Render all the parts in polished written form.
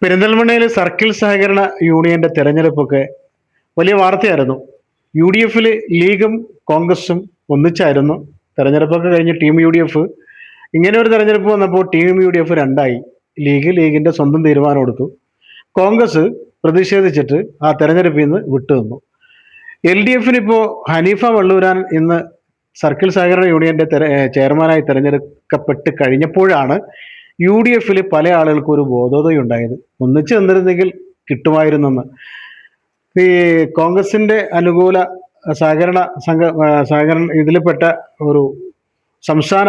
പെരിന്തൽമണ്ണയിൽ സർക്കിൾ സഹകരണ യൂണിയന്റെ തെരഞ്ഞെടുപ്പൊക്കെ വലിയ വാർത്തയായിരുന്നു. യു ഡി എഫിൽ ലീഗും കോൺഗ്രസും ഒന്നിച്ചായിരുന്നു. തെരഞ്ഞെടുപ്പൊക്കെ കഴിഞ്ഞ് ടീം യു ഡി എഫ്, ഇങ്ങനെ ഒരു തെരഞ്ഞെടുപ്പ് വന്നപ്പോൾ ടീം യു ഡി എഫ് രണ്ടായി. ലീഗിന്റെ സ്വന്തം തീരുമാനം എടുത്തു. കോൺഗ്രസ് പ്രതിഷേധിച്ചിട്ട് ആ തെരഞ്ഞെടുപ്പിൽ നിന്ന് വിട്ടുനിന്നു. എൽ ഡി എഫിന് ഇപ്പോൾ ഹനീഫ വള്ളൂരാൻ ഇന്ന് സർക്കിൾ സഹകരണ യൂണിയന്റെ ചെയർമാനായി തെരഞ്ഞെടുക്കപ്പെട്ട് കഴിഞ്ഞപ്പോഴാണ് യു ഡി എഫിൽ പല ആളുകൾക്കും ഒരു ബോധോദയം ഉണ്ടായത്. ഒന്നിച്ചു നിന്നിരുന്നെങ്കിൽ കിട്ടുമായിരുന്നെന്ന്. ഈ കോൺഗ്രസിന്റെ അനുകൂല സഹകരണ ഇതിൽപ്പെട്ട ഒരു സംസ്ഥാന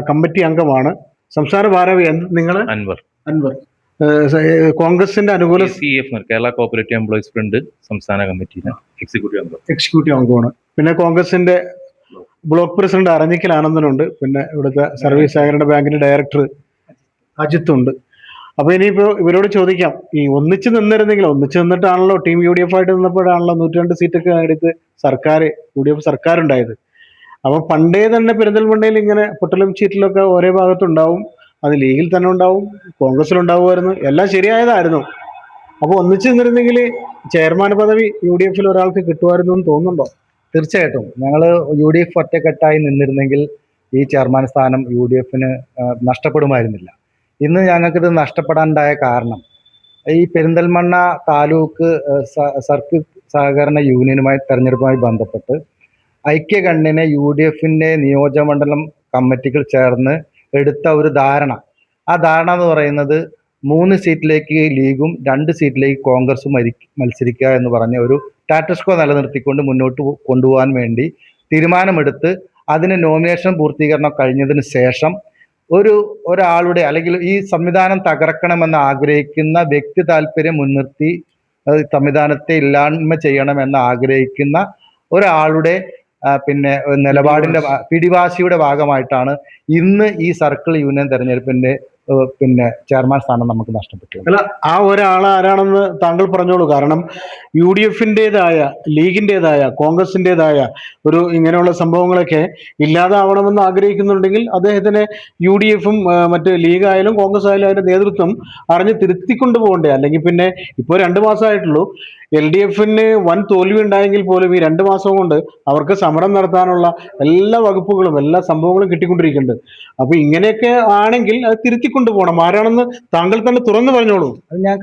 കമ്മിറ്റി അംഗമാണ്, സംസ്ഥാന ഭാരവാഹി നിങ്ങൾ അൻവർ കോൺഗ്രസിന്റെ അനുകൂല കേരള കോപ്പറേറ്റീവ് എംപ്ലോയീസ് ഫ്രണ്ട് സംസ്ഥാന കമ്മിറ്റിയിലെ എക്സിക്യൂട്ടീവ് അംഗമാണ്. പിന്നെ കോൺഗ്രസിന്റെ ബ്ലോക്ക് പ്രസിഡന്റ് അരഞ്ഞിക്കൽ ആനന്ദനുണ്ട്. പിന്നെ ഇവിടുത്തെ സർവീസ് സഹകരണ ബാങ്കിന്റെ ഡയറക്ടർ അജിത്തുണ്ട്. അപ്പൊ ഇനിയിപ്പോ ഇവരോട് ചോദിക്കാം, ഈ ഒന്നിച്ചു നിന്നിട്ടാണല്ലോ ടീം യു ഡി എഫ് ആയിട്ട് നിന്നപ്പോഴാണല്ലോ 102 സീറ്റൊക്കെ നേടിയിട്ട് യു ഡി എഫ് സർക്കാരുണ്ടായത്. അപ്പൊ പണ്ടേ തന്നെ പെരിന്തൽമണ്ണയിൽ ഇങ്ങനെ പൊട്ടലും ചീറ്റലൊക്കെ ഒരേ ഭാഗത്തുണ്ടാവും. അത് ലീഗിൽ തന്നെ ഉണ്ടാവും, കോൺഗ്രസിലുണ്ടാവുമായിരുന്നു, എല്ലാം ശരിയായതായിരുന്നു. അപ്പൊ ഒന്നിച്ചു നിന്നിരുന്നെങ്കിൽ ചെയർമാൻ പദവി യു ഡി എഫിൽ ഒരാൾക്ക് കിട്ടുമായിരുന്നു എന്ന് തോന്നുന്നുണ്ടോ? തീർച്ചയായിട്ടും ഞങ്ങൾ യു ഡി എഫ് ഒറ്റക്കെട്ടായി നിന്നിരുന്നെങ്കിൽ ഈ ചെയർമാൻ സ്ഥാനം യു ഡി എഫിന് നഷ്ടപ്പെടുമായിരുന്നില്ല. ഇന്ന് ഞങ്ങൾക്കിത് നഷ്ടപ്പെടാനുണ്ടായ കാരണം ഈ പെരിന്തൽമണ്ണ താലൂക്ക് സർക്കിൾ സഹകരണ യൂണിയനുമായി തെരഞ്ഞെടുപ്പുമായി ബന്ധപ്പെട്ട് ഐക്യകണ്ഠിനെ യു ഡി എഫിൻ്റെ നിയോജകമണ്ഡലം കമ്മിറ്റികൾ ചേർന്ന് എടുത്ത ഒരു ധാരണ. ആ ധാരണ എന്ന് പറയുന്നത് 3 സീറ്റിലേക്ക് ലീഗും 2 സീറ്റിലേക്ക് കോൺഗ്രസും മത്സരിക്കുക എന്ന് പറഞ്ഞ ഒരു സ്റ്റാറ്റസ് നിലനിർത്തിക്കൊണ്ട് മുന്നോട്ട് കൊണ്ടുപോകാൻ വേണ്ടി തീരുമാനമെടുത്ത് അതിന് നോമിനേഷൻ പൂർത്തീകരണം കഴിഞ്ഞതിന് ശേഷം ഒരാളുടെ അല്ലെങ്കിൽ ഈ സംവിധാനം തകർക്കണമെന്ന് ആഗ്രഹിക്കുന്ന വ്യക്തി താല്പര്യം മുൻനിർത്തി സംവിധാനത്തെ ഇല്ലായ്മ ചെയ്യണമെന്ന് ആഗ്രഹിക്കുന്ന ഒരാളുടെ നിലപാടിന്റെ പിടിവാശിയുടെ ഭാഗമായിട്ടാണ് ഇന്ന് ഈ സർക്കിൾ യൂണിയൻ തെരഞ്ഞെടുപ്പിന്റെ ചെയർമാൻ സ്ഥാനം നമുക്ക് നഷ്ടപ്പെട്ടു. അല്ല, ആ ഒരാൾ ആരാണെന്ന് താങ്കൾ പറഞ്ഞോളൂ. കാരണം യു ഡി എഫിൻ്റെതായ, ലീഗിൻ്റെതായ, കോൺഗ്രസിൻ്റെതായ ഒരു ഇങ്ങനെയുള്ള സംഭവങ്ങളൊക്കെ ഇല്ലാതാവണമെന്ന് ആഗ്രഹിക്കുന്നുണ്ടെങ്കിൽ അദ്ദേഹത്തിനെ യു ഡി എഫും മറ്റ് ലീഗായാലും കോൺഗ്രസ് ആയാലും അതിന്റെ നേതൃത്വം അറിഞ്ഞ് തിരുത്തിക്കൊണ്ടു പോകണ്ടേ? അല്ലെങ്കിൽ പിന്നെ ഇപ്പോൾ 2 മാസമായിട്ടുള്ളൂ. എൽ ഡി എഫിന് വൻ തോൽവി ഉണ്ടായെങ്കിൽ പോലും ഈ 2 മാസം കൊണ്ട് അവർക്ക് സമരം നടത്താനുള്ള എല്ലാ വകുപ്പുകളും എല്ലാ സംഭവങ്ങളും കിട്ടിക്കൊണ്ടിരിക്കുന്നുണ്ട്. അപ്പൊ ഇങ്ങനെയൊക്കെ ആണെങ്കിൽ അത് തിരുത്തിക്കൊണ്ടു പോകണം. ആരാണെന്ന് താങ്കൾ തന്നെ തുറന്നു പറഞ്ഞോളൂ. അത് ഞാൻ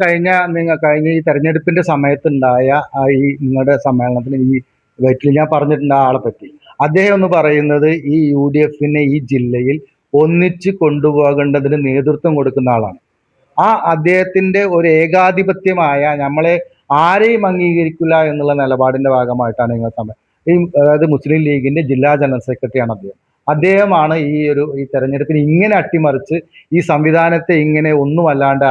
കഴിഞ്ഞ ഈ തെരഞ്ഞെടുപ്പിന്റെ സമയത്തുണ്ടായ ഈ നിങ്ങളുടെ സമ്മേളനത്തിന് ഈ വീട്ടിൽ ഞാൻ പറഞ്ഞിട്ടുണ്ട് ആ ആളെ പറ്റി. അദ്ദേഹം എന്ന് പറയുന്നത് ഈ യു ഡി എഫിനെ ഈ ജില്ലയിൽ ഒന്നിച്ച് കൊണ്ടുപോകേണ്ടതിന് നേതൃത്വം കൊടുക്കുന്ന ആളാണ്. ആ അദ്ദേഹത്തിന്റെ ഒരു ഏകാധിപത്യമായ നമ്മളെ ആരെയും അംഗീകരിക്കില്ല എന്നുള്ള നിലപാടിന്റെ ഭാഗമായിട്ടാണ് അതായത് മുസ്ലിം ലീഗിന്റെ ജില്ലാ ജനറൽ സെക്രട്ടറിയാണ് അദ്ദേഹമാണ് ഈ തെരഞ്ഞെടുപ്പിന് ഇങ്ങനെ അട്ടിമറിച്ച് ഈ സംവിധാനത്തെ ഇങ്ങനെ ഒന്നുമല്ലാണ്ട്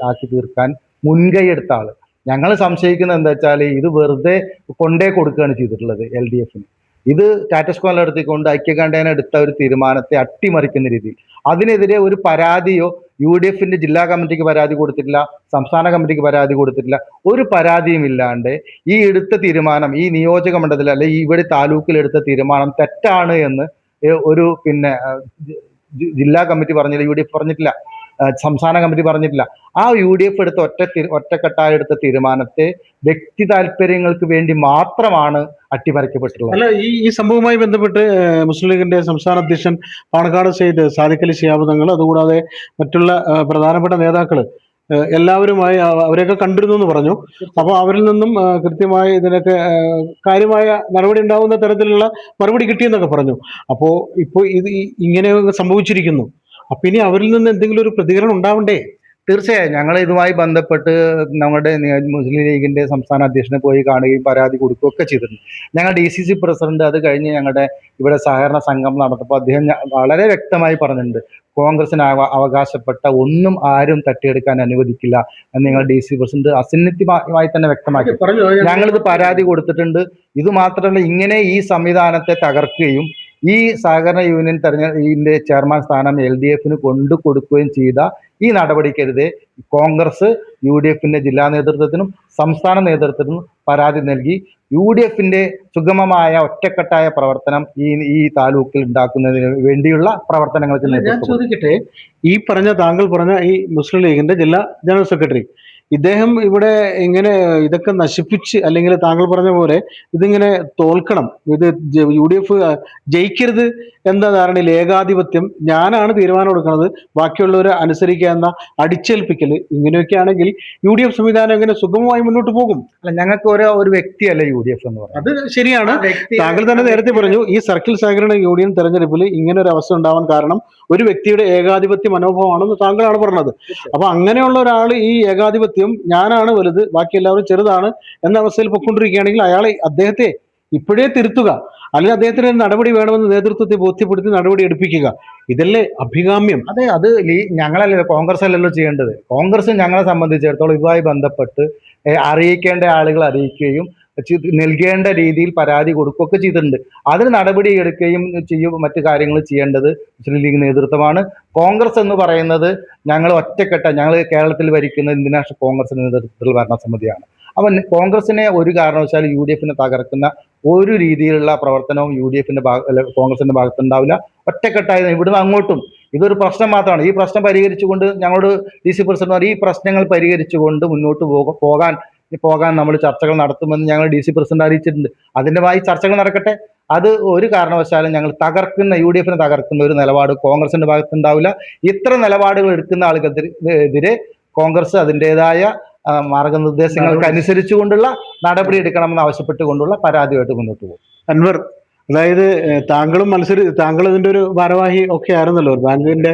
ആക്കി തീർക്കാൻ മുൻകൈ എടുത്ത ആള്. ഞങ്ങൾ സംശയിക്കുന്നത് എന്താ വെച്ചാൽ ഇത് വെറുതെ കൊണ്ടേ കൊടുക്കുകയാണ് ചെയ്തിട്ടുള്ളത് എൽ ഡി എഫിന്. ഇത് സ്റ്റാറ്റസ് കോ നിലനിർത്തിക്കൊണ്ട് ഐക്യകണ്ഠേന എടുത്ത ഒരു തീരുമാനത്തെ അട്ടിമറിക്കുന്ന രീതിയിൽ അതിനെതിരെ ഒരു പരാതിയോ യു ഡി എഫിന്റെ ജില്ലാ കമ്മിറ്റിക്ക് പരാതി കൊടുത്തിട്ടില്ല, സംസ്ഥാന കമ്മിറ്റിക്ക് പരാതി കൊടുത്തിട്ടില്ല, ഒരു പരാതിയും ഇല്ലാണ്ട് ഈ എടുത്ത തീരുമാനം ഈ നിയോജക മണ്ഡലത്തിൽ അല്ലെ ഇവിടെ താലൂക്കിൽ എടുത്ത തീരുമാനം തെറ്റാണ് എന്ന് ഒരു ജില്ലാ കമ്മിറ്റി പറഞ്ഞില്ല, യു ഡി എഫ് പറഞ്ഞിട്ടില്ല, സംസ്ഥാന കമ്മിറ്റി പറഞ്ഞിട്ടില്ല. ആ യു ഡി എഫ് എടുത്ത ഒറ്റക്കെട്ടായി എടുത്ത തീരുമാനത്തെ വ്യക്തി താല്പര്യങ്ങൾക്ക് വേണ്ടി മാത്രമാണ് അട്ടിമറിക്കപ്പെട്ടിട്ടുള്ളത്. അല്ല, ഈ സംഭവവുമായി ബന്ധപ്പെട്ട് മുസ്ലിം ലീഗിന്റെ സംസ്ഥാന അധ്യക്ഷൻ പാണക്കാട് സെയ്ദ് സാദിഖ് അലി ശിഹാബ് തങ്ങൾ, അതുകൂടാതെ മറ്റുള്ള പ്രധാനപ്പെട്ട നേതാക്കള് എല്ലാവരുമായി അവരെയൊക്കെ കണ്ടിരുന്നു എന്ന് പറഞ്ഞു. അപ്പോൾ അവരിൽ നിന്നും കൃത്യമായി ഇതിനൊക്കെ കാര്യമായ നടപടി ഉണ്ടാവുന്ന തരത്തിലുള്ള മറുപടി കിട്ടിയെന്നൊക്കെ പറഞ്ഞു. അപ്പോൾ ഇപ്പോൾ ഇത് ഇങ്ങനെ സംഭവിച്ചിരിക്കുന്നു. അപ്പൊ ഇനി അവരിൽ നിന്ന് എന്തെങ്കിലും ഒരു പ്രതികരണം ഉണ്ടാവണ്ടേ? തീർച്ചയായും ഞങ്ങൾ ഇതുമായി ബന്ധപ്പെട്ട് നമ്മുടെ മുസ്ലിം ലീഗിന്റെ സംസ്ഥാന അധ്യക്ഷനെ പോയി കാണുകയും പരാതി കൊടുക്കുകയൊക്കെ ചെയ്തിട്ടുണ്ട്. ഞങ്ങൾ DCC പ്രസിഡന്റ് അത് കഴിഞ്ഞ് ഞങ്ങളുടെ ഇവിടെ സഹകരണ സംഘം നടത്തപ്പോൾ അദ്ദേഹം വളരെ വ്യക്തമായി പറഞ്ഞിട്ടുണ്ട്, കോൺഗ്രസിന് അവകാശപ്പെട്ട ഒന്നും ആരും തട്ടിയെടുക്കാൻ അനുവദിക്കില്ല എന്ന് ഞങ്ങൾ DC പ്രസിഡന്റ് അസന്നിഗ്ധമായി തന്നെ വ്യക്തമാക്കി. ഞങ്ങളിത് പരാതി കൊടുത്തിട്ടുണ്ട്. ഇത് മാത്രമല്ല, ഇങ്ങനെ ഈ സംവിധാനത്തെ തകർക്കുകയും ഈ സഹകരണ യൂണിയൻ ചെയർമാൻ സ്ഥാനം LDF കൊണ്ടു കൊടുക്കുകയും ചെയ്ത ഈ നടപടിക്കെതിരെ കോൺഗ്രസ് UDF ജില്ലാ നേതൃത്വത്തിനും സംസ്ഥാന നേതൃത്വത്തിനും പരാതി നൽകി UDF സുഗമമായ ഒറ്റക്കെട്ടായ പ്രവർത്തനം ഈ താലൂക്കിൽ ഉണ്ടാക്കുന്നതിന് വേണ്ടിയുള്ള പ്രവർത്തനങ്ങൾക്ക് ഞാൻ നേതൃത്വം കൊടുക്കും. ചോദിക്കട്ടെ, താങ്കൾ പറഞ്ഞ ഈ മുസ്ലിം ലീഗിന്റെ ജില്ലാ ജനറൽ സെക്രട്ടറി ഇദ്ദേഹം ഇവിടെ ഇങ്ങനെ ഇതൊക്കെ നശിപ്പിച്ച്, അല്ലെങ്കിൽ താങ്കൾ പറഞ്ഞ പോലെ ഇതിങ്ങനെ തോൽക്കണം, ഇത് UDF ജയിക്കരുത് എന്ന ധാരണയിൽ ഏകാധിപത്യം, ഞാനാണ് തീരുമാനം എടുക്കുന്നത്, ബാക്കിയുള്ളവരെ അനുസരിക്കുക എന്ന അടിച്ചേൽപ്പിക്കൽ, ഇങ്ങനെയൊക്കെ ആണെങ്കിൽ UDF സംവിധാനം എങ്ങനെ സുഗമമായി മുന്നോട്ട് പോകും? അല്ല, ഞങ്ങൾക്ക് ഒരു വ്യക്തിയല്ല UDF എന്ന് പറയുന്നത്. അത് ശരിയാണ്. വ്യക്തി താങ്കൾ തന്നെ നേരത്തെ പറഞ്ഞു, ഈ സർക്കിൾ സഹകരണ യൂണിയൻ തെരഞ്ഞെടുപ്പിൽ ഇങ്ങനെ ഒരു അവസ്ഥ ഉണ്ടാവാൻ കാരണം ഒരു വ്യക്തിയുടെ ഏകാധിപത്യ മനോഭാവമാണെന്ന് താങ്കളാണ് പറഞ്ഞത്. അപ്പൊ അങ്ങനെയുള്ള ഒരാൾ ഈ ഏകാധിപത്യം, ഞാനാണ് വലുത് ബാക്കി എല്ലാവരും ചെറുതാണ് എന്ന അവസ്ഥയിൽ പൊയ്ക്കൊണ്ടിരിക്കുകയാണെങ്കിൽ അദ്ദേഹത്തെ ഇപ്പോഴേ തിരുത്തുക, അല്ലെങ്കിൽ അദ്ദേഹത്തിന് ഒരു നടപടി വേണമെന്ന് നേതൃത്വത്തെ ബോധ്യപ്പെടുത്തി നടപടി എടുപ്പിക്കുക, ഇതല്ലേ അഭികാമ്യം? അതെ, അത് ഞങ്ങളല്ലല്ലോ, കോൺഗ്രസ് അല്ലല്ലോ ചെയ്യേണ്ടത്. കോൺഗ്രസ് ഞങ്ങളെ സംബന്ധിച്ചിടത്തോളം ഇതുമായി ബന്ധപ്പെട്ട് അറിയിക്കേണ്ട ആളുകൾ അറിയിക്കുകയും നൽകേണ്ട രീതിയിൽ പരാതി കൊടുക്കുകയൊക്കെ ചെയ്തിട്ടുണ്ട്. അതിന് നടപടി എടുക്കുകയും മറ്റു കാര്യങ്ങൾ ചെയ്യേണ്ടത് മുസ്ലിം ലീഗ് നേതൃത്വമാണ്. കോൺഗ്രസ് എന്ന് പറയുന്നത് ഞങ്ങൾ ഒറ്റക്കെട്ട, ഞങ്ങൾ കേരളത്തിൽ ഭരിക്കുന്ന ഇന്ത്യൻ നാഷണൽ കോൺഗ്രസിന്റെ നേതൃത്വത്തിൽ ഭരണസമിതിയാണ്. അപ്പം കോൺഗ്രസിനെ ഒരു കാരണവശാലും UDF തകർക്കുന്ന ഒരു രീതിയിലുള്ള പ്രവർത്തനവും കോൺഗ്രസിന്റെ ഭാഗത്തുണ്ടാവില്ല. ഒറ്റക്കെട്ടായി ഇവിടുന്ന് അങ്ങോട്ടും ഇതൊരു പ്രശ്നം മാത്രമാണ്. ഈ പ്രശ്നം പരിഹരിച്ചുകൊണ്ട് ഞങ്ങളോട് DC പ്രസിഡന്റ് ഈ പ്രശ്നങ്ങൾ പരിഹരിച്ചുകൊണ്ട് മുന്നോട്ട് പോകാൻ നമ്മൾ ചർച്ചകൾ നടത്തുമെന്ന് ഞങ്ങൾ DC പ്രസിഡന്റ് അറിയിച്ചിട്ടുണ്ട്. അതിൻ്റെതായി ചർച്ചകൾ നടക്കട്ടെ. അത് ഒരു കാരണവശാലും ഞങ്ങൾ UDF തകർക്കുന്ന ഒരു നിലപാട് കോൺഗ്രസിന്റെ ഭാഗത്തുണ്ടാവില്ല. ഇത്തരം നിലപാടുകൾ എടുക്കുന്ന ആളുകൾക്കെതിരെ കോൺഗ്രസ് അതിൻ്റെതായ മാർഗനിർദ്ദേശങ്ങൾക്ക് അനുസരിച്ചുകൊണ്ടുള്ള നടപടി എടുക്കണമെന്ന് ആവശ്യപ്പെട്ടുകൊണ്ടുള്ള പരാതിയായിട്ട് മുന്നോട്ട് പോകും. അൻവർ, അതായത് താങ്കൾ ഇതിന്റെ ഒരു ഭാരവാഹി ഒക്കെ ആയിരുന്നല്ലോ, ബാങ്കിന്റെ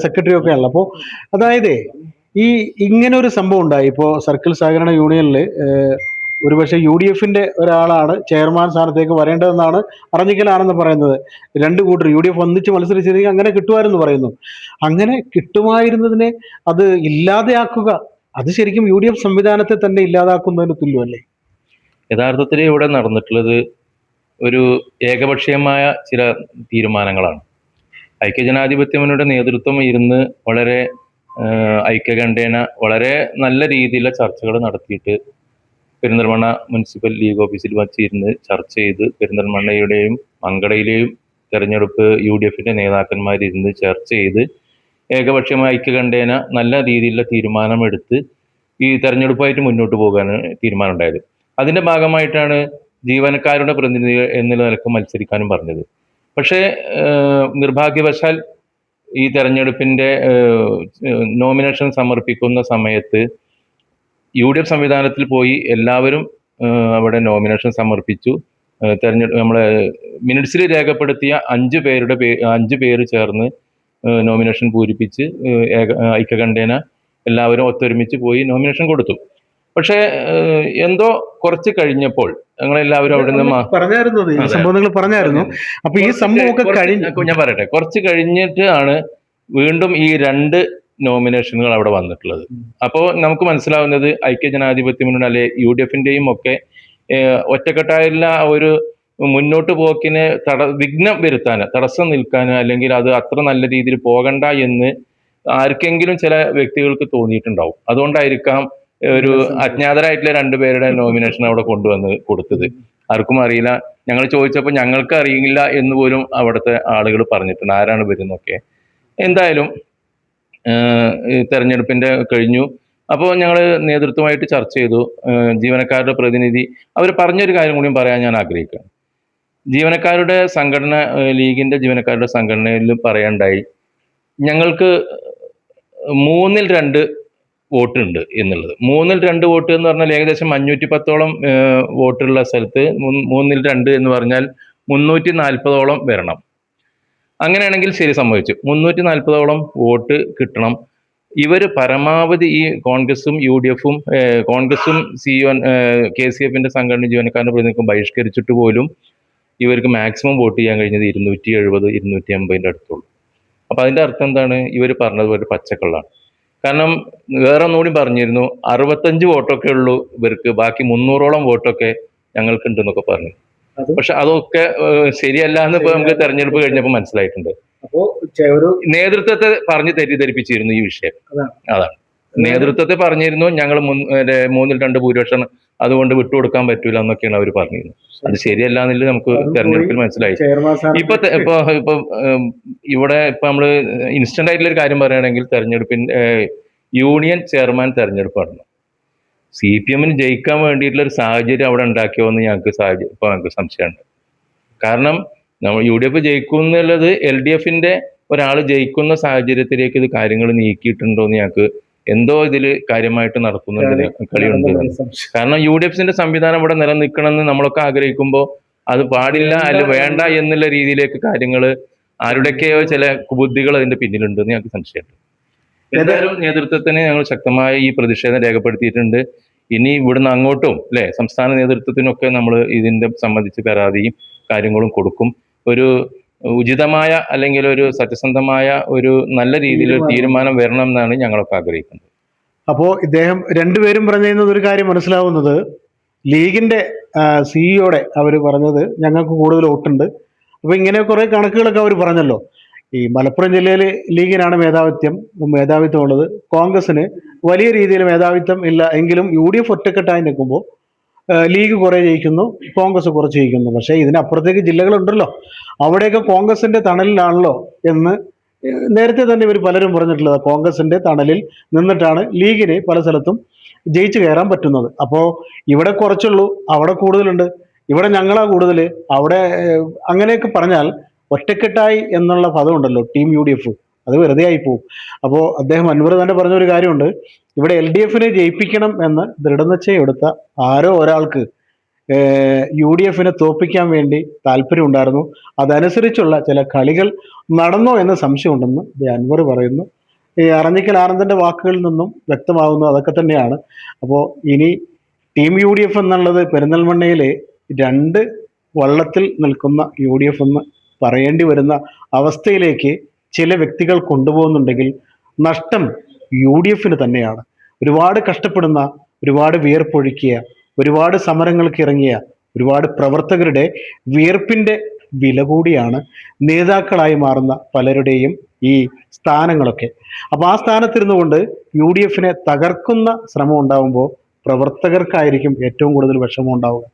സെക്രട്ടറി ഒക്കെ ആണല്ലോ. അപ്പോൾ അതായത് ഇങ്ങനെ ഒരു സംഭവം ഉണ്ടായി. ഇപ്പോൾ സർക്കിൾ സഹകരണ യൂണിയനിൽ ഒരുപക്ഷെ UDF ഒരാളാണ് ചെയർമാൻ സ്ഥാനത്തേക്ക് വരേണ്ടതെന്നാണ് അറിഞ്ഞിക്കലാണെന്ന് പറയുന്നത്. രണ്ട് കൂട്ടർ UDF ഒന്നിച്ച് മത്സരിച്ചിരുന്നെങ്കിൽ അങ്ങനെ കിട്ടുമായിരുന്നു പറയുന്നു. അങ്ങനെ കിട്ടുമായിരുന്നതിനെ അത് ഇല്ലാതെയാക്കുക, അത് ശരിക്കും UDF സംവിധാനത്തെ തന്നെ ഇല്ലാതാക്കുന്നതിന് തുല്യമല്ലേ? യഥാർത്ഥത്തിൽ ഇവിടെ നടന്നിട്ടുള്ളത് ഒരു ഏകപക്ഷീയമായ ചില തീരുമാനങ്ങളാണ്. ഐക്യജനാധിപത്യ മുന്നണിയുടെ നേതൃത്വം ഇരുന്ന് വളരെ ഐക്യകണ്ഠേന വളരെ നല്ല രീതിയിലുള്ള ചർച്ചകൾ നടത്തിയിട്ട് പെരിന്തൽമണ്ണ മുനിസിപ്പൽ ലീഗ് ഓഫീസിൽ വച്ചിരുന്ന് ചർച്ച ചെയ്ത് പെരിന്തൽമണ്ണയുടെയും മങ്കടയിലെയും തെരഞ്ഞെടുപ്പ് UDF നേതാക്കന്മാരിരുന്ന് ചർച്ച ചെയ്ത് ഏകപക്ഷീയമായ ഐക്യകണ്ഠേന നല്ല രീതിയിലുള്ള തീരുമാനമെടുത്ത് ഈ തെരഞ്ഞെടുപ്പായിട്ട് മുന്നോട്ട് പോകാനാണ് തീരുമാനം ഉണ്ടായത്. അതിന്റെ ഭാഗമായിട്ടാണ് ജീവനക്കാരുടെ പ്രതിനിധി എന്നുള്ള നിലക്ക് മത്സരിക്കാനും പറഞ്ഞത്. പക്ഷേ നിർഭാഗ്യവശാൽ ഈ തെരഞ്ഞെടുപ്പിന്റെ നോമിനേഷൻ സമർപ്പിക്കുന്ന സമയത്ത് UDF സംവിധാനത്തിൽ പോയി എല്ലാവരും അവിടെ നോമിനേഷൻ സമർപ്പിച്ചു. നമ്മളെ മിനിറ്റ്സിൽ രേഖപ്പെടുത്തിയ 5 പേര് ചേർന്ന് നോമിനേഷൻ പൂരിപ്പിച്ച് ഐക്യകണ്ഠേന എല്ലാവരും ഒത്തൊരുമിച്ച് പോയി നോമിനേഷൻ കൊടുത്തു. പക്ഷേ എന്തോ കുറച്ച് കഴിഞ്ഞപ്പോൾ ഞങ്ങളെല്ലാവരും അവിടെ നിന്ന് പറഞ്ഞായിരുന്നു. അപ്പൊ ഈ സംഭവമൊക്കെ ഞാൻ പറയട്ടെ, കുറച്ച് കഴിഞ്ഞിട്ട് ആണ് വീണ്ടും ഈ 2 നോമിനേഷനുകൾ അവിടെ വന്നിട്ടുള്ളത്. അപ്പോൾ നമുക്ക് മനസ്സിലാവുന്നത് ഐക്യജനാധിപത്യ മുന്നണി അല്ലെ UDF ഒക്കെ ഒറ്റക്കെട്ടായുള്ള ഒരു മുന്നോട്ട് പോക്കിന് വിഘ്നം വരുത്താൻ, തടസ്സം നിൽക്കാൻ, അല്ലെങ്കിൽ അത് അത്ര നല്ല രീതിയിൽ പോകണ്ട എന്ന് ആർക്കെങ്കിലും ചില വ്യക്തികൾക്ക് തോന്നിയിട്ടുണ്ടാവും. അതുകൊണ്ടായിരിക്കാം ഒരു അജ്ഞാതരായിട്ടുള്ള 2 പേരുടെ നോമിനേഷൻ അവിടെ കൊണ്ടുവന്ന് കൊടുത്തത്. ആർക്കും അറിയില്ല. ഞങ്ങൾ ചോദിച്ചപ്പോൾ ഞങ്ങൾക്ക് അറിയില്ല എന്ന് പോലും അവിടുത്തെ ആളുകൾ പറഞ്ഞിട്ടുണ്ട്, ആരാണ് വരുന്നൊക്കെ. എന്തായാലും തെരഞ്ഞെടുപ്പിന്റെ കഴിഞ്ഞു. അപ്പോൾ ഞങ്ങൾ നേതൃത്വമായിട്ട് ചർച്ച ചെയ്തു. ജീവനക്കാരുടെ പ്രതിനിധി അവർ പറഞ്ഞൊരു കാര്യം കൂടിയും പറയാൻ ഞാൻ ആഗ്രഹിക്കുകയാണ്. ജീവനക്കാരുടെ സംഘടന, ലീഗിന്റെ ജീവനക്കാരുടെ സംഘടനയിൽ പറയണ്ടായി, ഞങ്ങൾക്ക് 3/2 വോട്ടുണ്ട് എന്നുള്ളത്. 3/2 വോട്ട് എന്ന് പറഞ്ഞാൽ ഏകദേശം 510ഓളം വോട്ടുള്ള സ്ഥലത്ത് 3/2 എന്ന് പറഞ്ഞാൽ 340ഓളം വരണം. അങ്ങനെയാണെങ്കിൽ ശരി, സംഭവിച്ചു. 340ഓളം വോട്ട് കിട്ടണം. ഇവർ പരമാവധി ഈ കോൺഗ്രസും കോൺഗ്രസും KCF സംഘടന ജീവനക്കാരുടെ പ്രതിനിധിക്കും ബഹിഷ്കരിച്ചിട്ട് പോലും ഇവർക്ക് മാക്സിമം വോട്ട് ചെയ്യാൻ കഴിഞ്ഞത് 270, 250 അടുത്തുള്ളൂ. അപ്പൊ അതിന്റെ അർത്ഥം എന്താണ്? ഇവർ പറഞ്ഞതുപോലെ പച്ചക്കള്ളാണ്. കാരണം വേറെ ഒന്നുകൂടി പറഞ്ഞിരുന്നു, 65 വോട്ടൊക്കെ ഉള്ളൂ ഇവർക്ക്, ബാക്കി 300ഓളം വോട്ടൊക്കെ ഞങ്ങൾക്ക് ഉണ്ടെന്നൊക്കെ പറഞ്ഞു. പക്ഷെ അതൊക്കെ ശരിയല്ല എന്ന് ഇപ്പൊ നമുക്ക് തെരഞ്ഞെടുപ്പ് കഴിഞ്ഞപ്പോൾ മനസ്സിലായിട്ടുണ്ട്. അപ്പോ നേതൃത്വത്തെ പറഞ്ഞ് തെറ്റിദ്ധരിപ്പിച്ചിരുന്നു ഈ വിഷയം. അതാണ് നേതൃത്വത്തെ പറഞ്ഞിരുന്നു ഞങ്ങൾ 3-2 ഭൂരിപക്ഷം അതുകൊണ്ട് വിട്ടുകൊടുക്കാൻ പറ്റൂല എന്നൊക്കെയാണ് അവർ പറഞ്ഞിരുന്നത്. അത് ശരിയല്ല എന്നുള്ളത് നമുക്ക് തെരഞ്ഞെടുപ്പിൽ മനസ്സിലായി. ഇപ്പൊ ഇവിടെ നമ്മള് ഇൻസ്റ്റന്റ് ആയിട്ടുള്ള ഒരു കാര്യം പറയുകയാണെങ്കിൽ യൂണിയൻ ചെയർമാൻ തെരഞ്ഞെടുപ്പ് നടന്നു. CPM ജയിക്കാൻ വേണ്ടിയിട്ടുള്ള ഒരു സാഹചര്യം അവിടെ ഉണ്ടാക്കിയോ എന്ന് ഞങ്ങൾക്ക് സംശയമുണ്ട്. കാരണം നമ്മൾ UDF ജയിക്കും എന്നുള്ളത് LDF ഒരാൾ ജയിക്കുന്ന സാഹചര്യത്തിലേക്ക് ഇത് കാര്യങ്ങൾ നീക്കിയിട്ടുണ്ടോ എന്ന് ഞങ്ങൾക്ക് എന്തോ ഇതിൽ കാര്യമായിട്ട് നടക്കുന്നുണ്ട് കളിയുണ്ട്. കാരണം UDF സംവിധാനം ഇവിടെ നിലനിൽക്കണമെന്ന് നമ്മളൊക്കെ ആഗ്രഹിക്കുമ്പോൾ അത് പാടില്ല അല്ല വേണ്ട എന്നുള്ള രീതിയിലേക്ക് കാര്യങ്ങൾ ആരുടെയൊക്കെയോ ചില ബുദ്ധികൾ അതിന്റെ പിന്നിലുണ്ടെന്ന് ഞങ്ങൾക്ക് സംശയമുണ്ട്. എന്തായാലും നേതൃത്വത്തിന് ഞങ്ങൾ ശക്തമായ ഈ പ്രതിഷേധം രേഖപ്പെടുത്തിയിട്ടുണ്ട്. ഇനി ഇവിടുന്ന് അങ്ങോട്ടും സംസ്ഥാന നേതൃത്വത്തിനൊക്കെ നമ്മൾ ഇതിന്റെ സംബന്ധിച്ച് പരാതിയും കാര്യങ്ങളും കൊടുക്കും. ഒരു ഉചിതമായ അല്ലെങ്കിൽ ഒരു സത്യസന്ധമായ ഒരു നല്ല രീതിയിൽ തീരുമാനം വരണം എന്നാണ് ഞങ്ങളൊക്കെ ആഗ്രഹിക്കുന്നത്. അപ്പോൾ ഇദ്ദേഹം രണ്ടുപേരും പറഞ്ഞിരുന്നത് ഒരു കാര്യം മനസ്സിലാവുന്നത്, ലീഗിന്റെ സിഇഒടെ അവർ പറഞ്ഞത് ഞങ്ങൾക്ക് കൂടുതൽ വോട്ടുണ്ട്. അപ്പൊ ഇങ്ങനെ കുറെ കണക്കുകളൊക്കെ അവർ പറഞ്ഞല്ലോ. ഈ മലപ്പുറം ജില്ലയിൽ ലീഗിനാണ് മേധാവിത്വം ഉള്ളത്. കോൺഗ്രസിന് വലിയ രീതിയിൽ മേധാവിത്വം ഇല്ല. എങ്കിലും UDF ഒറ്റക്കെട്ടായി നിൽക്കുമ്പോൾ ലീഗ് കുറെ ജയിക്കുന്നു, കോൺഗ്രസ് കുറച്ച് ജയിക്കുന്നു. പക്ഷേ ഇതിനപ്പുറത്തേക്ക് ജില്ലകളുണ്ടല്ലോ, അവിടെയൊക്കെ കോൺഗ്രസിന്റെ തണലിലാണല്ലോ എന്ന് നേരത്തെ തന്നെ ഇവർ പലരും പറഞ്ഞിട്ടുള്ളത്. കോൺഗ്രസിന്റെ തണലിൽ നിന്നിട്ടാണ് ലീഗിന് പല സ്ഥലത്തും ജയിച്ചു കയറാൻ പറ്റുന്നത്. അപ്പോൾ ഇവിടെ കുറച്ചുള്ളൂ, അവിടെ കൂടുതലുണ്ട്, ഇവിടെ ഞങ്ങളാ കൂടുതൽ, അവിടെ അങ്ങനെയൊക്കെ പറഞ്ഞാൽ ഒറ്റക്കെട്ടായി എന്നുള്ള പദമുണ്ടല്ലോ ടീം UDF, അത് വെറുതെ ആയി പോവും. അപ്പോൾ അൻവർ തന്നെ പറഞ്ഞൊരു കാര്യമുണ്ട്, ഇവിടെ LDF ജയിപ്പിക്കണം എന്ന് ദൃഢനിശ്ചയം ആരോ ഒരാൾക്ക് UDF തോൽപ്പിക്കാൻ വേണ്ടി താല്പര്യം ഉണ്ടായിരുന്നു. അതനുസരിച്ചുള്ള ചില കളികൾ നടന്നോ എന്ന് സംശയമുണ്ടെന്ന് അൻവർ പറയുന്നു. ഈ അറഞ്ഞിക്കൽ ആനന്ദന്റെ വാക്കുകളിൽ നിന്നും വ്യക്തമാകുന്നു അതൊക്കെ തന്നെയാണ്. അപ്പോൾ ഇനി ടീം UDF എന്നുള്ളത് പെരിന്തൽമണ്ണയിൽ 2 വള്ളത്തിൽ നിൽക്കുന്ന UDF എന്ന് പറയേണ്ടി വരുന്ന അവസ്ഥയിലേക്ക് ചില വ്യക്തികൾ കൊണ്ടുപോകുന്നുണ്ടെങ്കിൽ നഷ്ടം UDF തന്നെയാണ്. ഒരുപാട് കഷ്ടപ്പെടുന്ന, ഒരുപാട് വിയർപ്പൊഴുക്കിയ, ഒരുപാട് സമരങ്ങൾക്ക് ഇറങ്ങിയ ഒരുപാട് പ്രവർത്തകരുടെ വിയർപ്പിന്റെ വില കൂടിയാണ് നേതാക്കളായി മാറുന്ന പലരുടെയും ഈ സ്ഥാനങ്ങളൊക്കെ. അപ്പോൾ ആ സ്ഥാനത്തിരുന്നു കൊണ്ട് UDF തകർക്കുന്ന ശ്രമം ഉണ്ടാകുമ്പോൾ പ്രവർത്തകർക്കായിരിക്കും ഏറ്റവും കൂടുതൽ വിഷമം ഉണ്ടാവുക.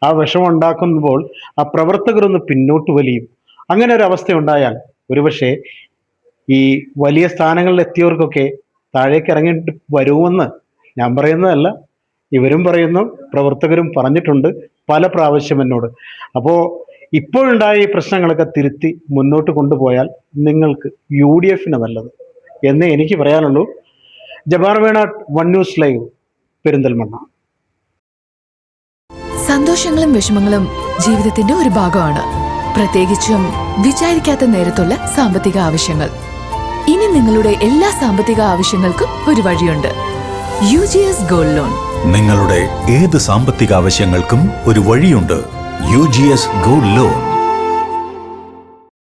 ആ വിഷമം ഉണ്ടാക്കുമ്പോൾ ആ പ്രവർത്തകരൊന്ന് പിന്നോട്ട് വലിയും. അങ്ങനെ ഒരു അവസ്ഥ ഉണ്ടായാൽ ഒരുപക്ഷെ ഈ വലിയ സ്ഥാനങ്ങളിൽ എത്തിയവർക്കൊക്കെ താഴേക്ക് ഇറങ്ങിയിട്ട് വരുമെന്ന് ഞാൻ പറയുന്നതല്ല, ഇവരും പറയുന്നു, പ്രവർത്തകരും പറഞ്ഞിട്ടുണ്ട് പല പ്രാവശ്യം എന്നോട്. അപ്പോൾ ഇപ്പോഴുണ്ടായ ഈ പ്രശ്നങ്ങളൊക്കെ തിരുത്തി മുന്നോട്ട് കൊണ്ടുപോയാൽ നിങ്ങൾക്ക് UDF നല്ലത് എന്നേ എനിക്ക് പറയാനുള്ളൂ. Jabbar Venat, 1 news live, Perinthalmanna. സന്തോഷങ്ങളും വിഷമങ്ങളും ജീവിതത്തിന്റെ ഒരു ഭാഗമാണ്, പ്രത്യേകിച്ചും വിചാരിക്കാത്ത നേരത്തുള്ള സാമ്പത്തിക ആവശ്യങ്ങൾ. ഇനി നിങ്ങളുടെ എല്ലാ സാമ്പത്തിക ആവശ്യങ്ങൾക്കും ഒരു വഴിയുണ്ട്, UGS ഗോൾഡ് ലോൺ. നിങ്ങളുടെ ഏത് സാമ്പത്തിക ആവശ്യങ്ങൾക്കും ഒരു വഴിയുണ്ട്, UGS ഗോൾഡ് ലോൺ.